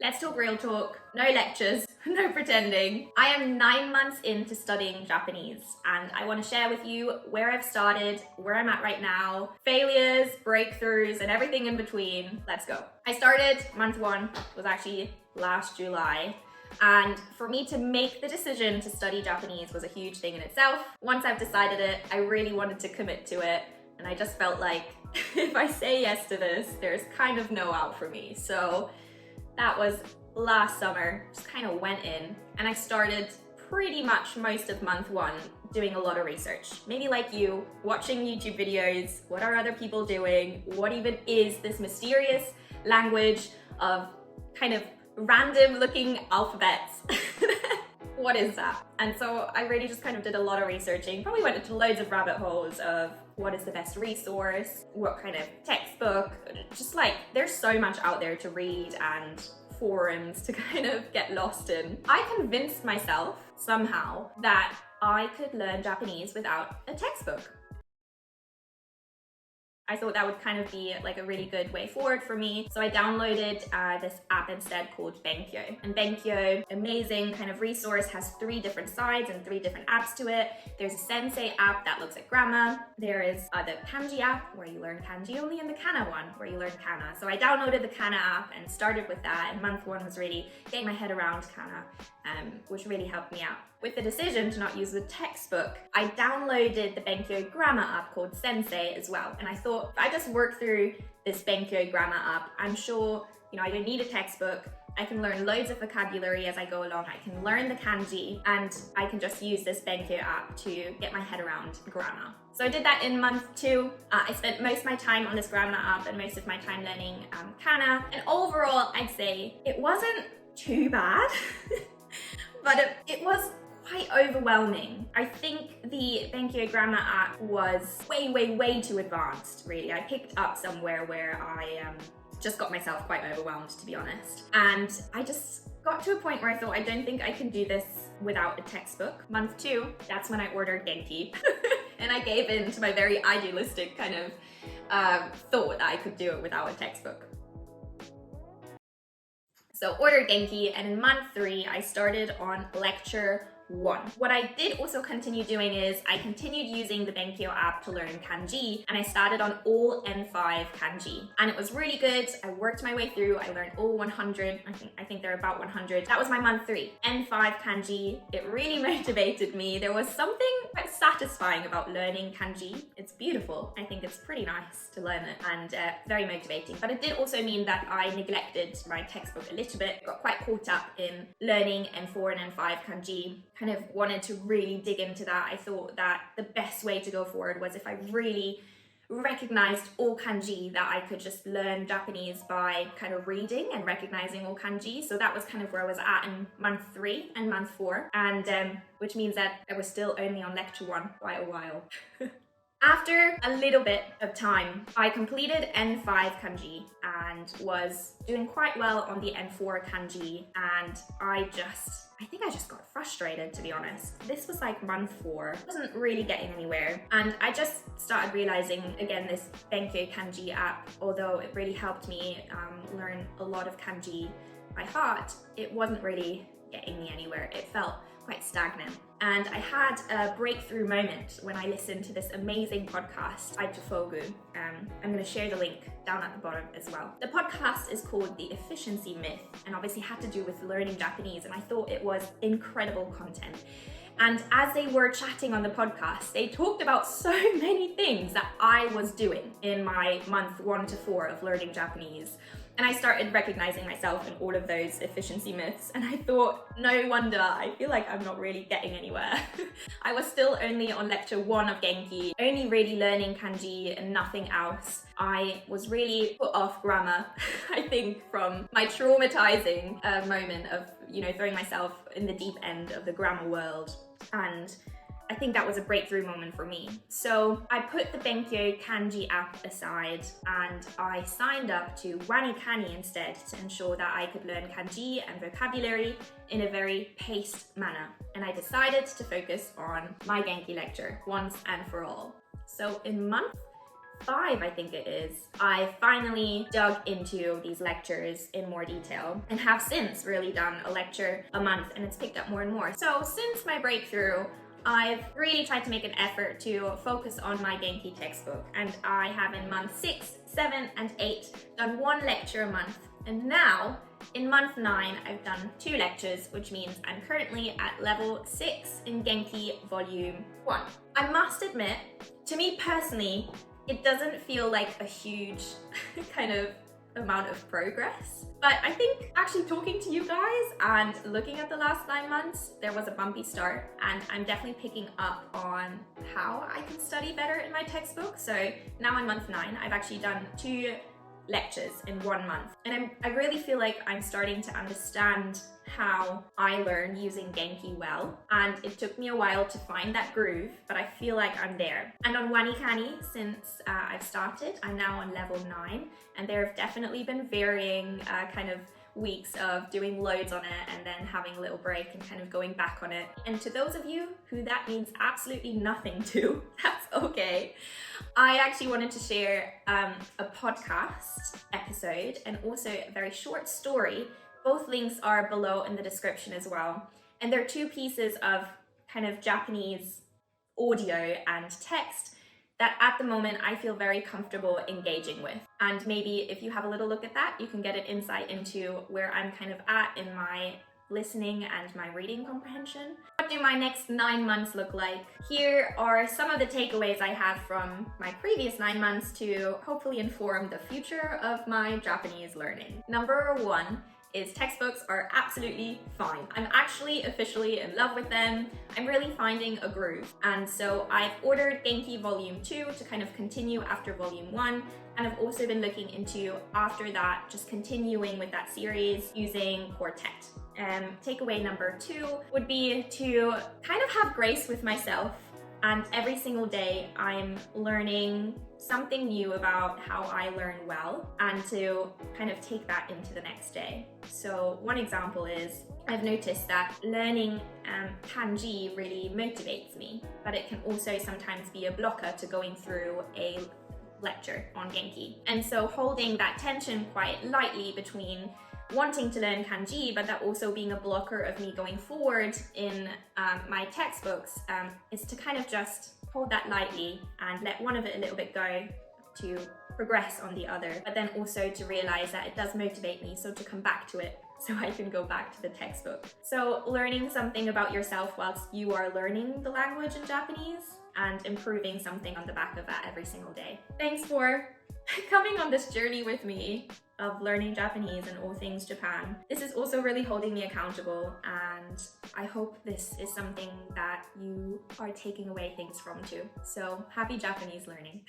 Let's talk real talk, no lectures, no pretending. I am 9 months into studying Japanese and I want to share with you where I've started, where I'm at right now, failures, breakthroughs, and everything in between. Let's go. I started month 1, was actually last July. And for me to make the decision to study Japanese was a huge thing in itself. Once I've decided it, I really wanted to commit to it. And I just felt like if I say yes to this, there's kind of no out for me. So that was last summer, just kind of went in and I started pretty much most of month 1 doing a lot of research. Maybe like you, watching YouTube videos, what are other people doing? What even is this mysterious language of kind of random looking alphabets? What is that? And so I really just kind of did a lot of researching, probably went into loads of rabbit holes of what is the best resource, what kind of textbook, just like there's so much out there to read and forums to kind of get lost in. I convinced myself somehow that I could learn Japanese without a textbook. I thought that would kind of be like a really good way forward for me. So I downloaded this app instead called Benkyo. And Benkyo, amazing kind of resource, has 3 different sides and 3 different apps to it. There's a Sensei app that looks at grammar. There is the Kanji app where you learn kanji only, and the Kana one where you learn Kana. So I downloaded the Kana app and started with that. And month 1 was really getting my head around Kana, which really helped me out. With the decision to not use the textbook, I downloaded the Benkyo grammar app called Sensei as well. And I thought, if I just work through this Benkyo grammar app, I'm sure, I don't need a textbook. I can learn loads of vocabulary as I go along. I can learn the kanji and I can just use this Benkyo app to get my head around grammar. So I did that in month 2. I spent most of my time on this grammar app and most of my time learning Kana. And overall, I'd say it wasn't too bad, but it was quite overwhelming. I think the Benkyo grammar app was way too advanced, really. I picked up somewhere where I just got myself quite overwhelmed, to be honest. And I just got to a point where I thought, I don't think I can do this without a textbook. Month 2, that's when I ordered Genki. And I gave in to my very idealistic kind of thought that I could do it without a textbook. So ordered Genki, and in month 3, I started on lecture 1. What I did also continue doing is I continued using the Benkyo app to learn kanji, and I started on all N5 kanji. And it was really good. I worked my way through. I learned all 100. I think they're about 100. That was my month 3. N5 kanji. It really motivated me. There was something quite satisfying about learning kanji. It's beautiful. I think it's pretty nice to learn it and very motivating. But it did also mean that I neglected my textbook a little bit. Got quite caught up in learning N4 and N5 kanji. Kind of wanted to really dig into that. I thought that the best way to go forward was if I really recognized all kanji, that I could just learn Japanese by kind of reading and recognizing all kanji. So that was kind of where I was at in month 3 and month 4, and which means that I was still only on lecture 1 quite a while. After a little bit of time, I completed N5 kanji and was doing quite well on the N4 kanji, and I think I just got frustrated, to be honest. This was like month 4, wasn't really getting anywhere, and I just started realizing, again, this Benkyo kanji app, although it really helped me learn a lot of kanji by heart, it wasn't really getting me anywhere. It felt quite stagnant. And I had a breakthrough moment when I listened to this amazing podcast, Aitufogu. I'm going to share the link down at the bottom as well. The podcast is called The Efficiency Myth, and obviously had to do with learning Japanese, and I thought it was incredible content. And as they were chatting on the podcast, they talked about so many things that I was doing in my month 1 to 4 of learning Japanese. And I started recognizing myself in all of those efficiency myths, and I thought, no wonder, I feel like I'm not really getting anywhere. I was still only on lecture 1 of Genki, only really learning kanji and nothing else. I was really put off grammar, I think, from my traumatizing moment of, throwing myself in the deep end of the grammar world. And I think that was a breakthrough moment for me. So I put the Benkyo kanji app aside and I signed up to WaniKani instead to ensure that I could learn kanji and vocabulary in a very paced manner. And I decided to focus on my Genki lecture once and for all. So in month 5, I think it is, I finally dug into these lectures in more detail and have since really done a lecture a month, and it's picked up more and more. So since my breakthrough, I've really tried to make an effort to focus on my Genki textbook, and I have in month 6, 7, and 8 done 1 lecture a month. And now, in month 9, I've done 2 lectures, which means I'm currently at level 6 in Genki volume 1. I must admit, to me personally, it doesn't feel like a huge kind of amount of progress. But I think actually talking to you guys and looking at the last 9 months, there was a bumpy start, and I'm definitely picking up on how I can study better in my textbook. So now in month 9, I've actually done 2 lectures in 1 month. And I really feel like I'm starting to understand how I learn using Genki well. And it took me a while to find that groove, but I feel like I'm there. And on Wanikani, since I've started, I'm now on level 9. And there have definitely been varying kind of weeks of doing loads on it and then having a little break and kind of going back on it. And to those of you who that means absolutely nothing to, that's okay. I actually wanted to share a podcast episode and also a very short story. Both links are below in the description as well. And they're 2 pieces of kind of Japanese audio and text that at the moment I feel very comfortable engaging with. And maybe if you have a little look at that, you can get an insight into where I'm kind of at in my listening and my reading comprehension. What do my next 9 months look like? Here are some of the takeaways I have from my previous 9 months to hopefully inform the future of my Japanese learning. Number 1 is textbooks are absolutely fine. I'm actually officially in love with them. I'm really finding a groove. And so I've ordered Genki Volume 2 to kind of continue after Volume 1. And I've also been looking into, after that, just continuing with that series using Quartet. Takeaway number 2 would be to kind of have grace with myself. And every single day I'm learning something new about how I learn well, and to kind of take that into the next day. So one example is I've noticed that learning kanji really motivates me, but it can also sometimes be a blocker to going through a lecture on Genki. And so holding that tension quite lightly between wanting to learn kanji, but that also being a blocker of me going forward in my textbooks, is to kind of just hold that lightly and let one of it a little bit go to progress on the other, but then also to realize that it does motivate me, so to come back to it so I can go back to the textbook. So learning something about yourself whilst you are learning the language in Japanese and improving something on the back of that every single day. Thanks for coming on this journey with me of learning Japanese and all things Japan. This is also really holding me accountable, and I hope this is something that you are taking away things from too. So happy Japanese learning.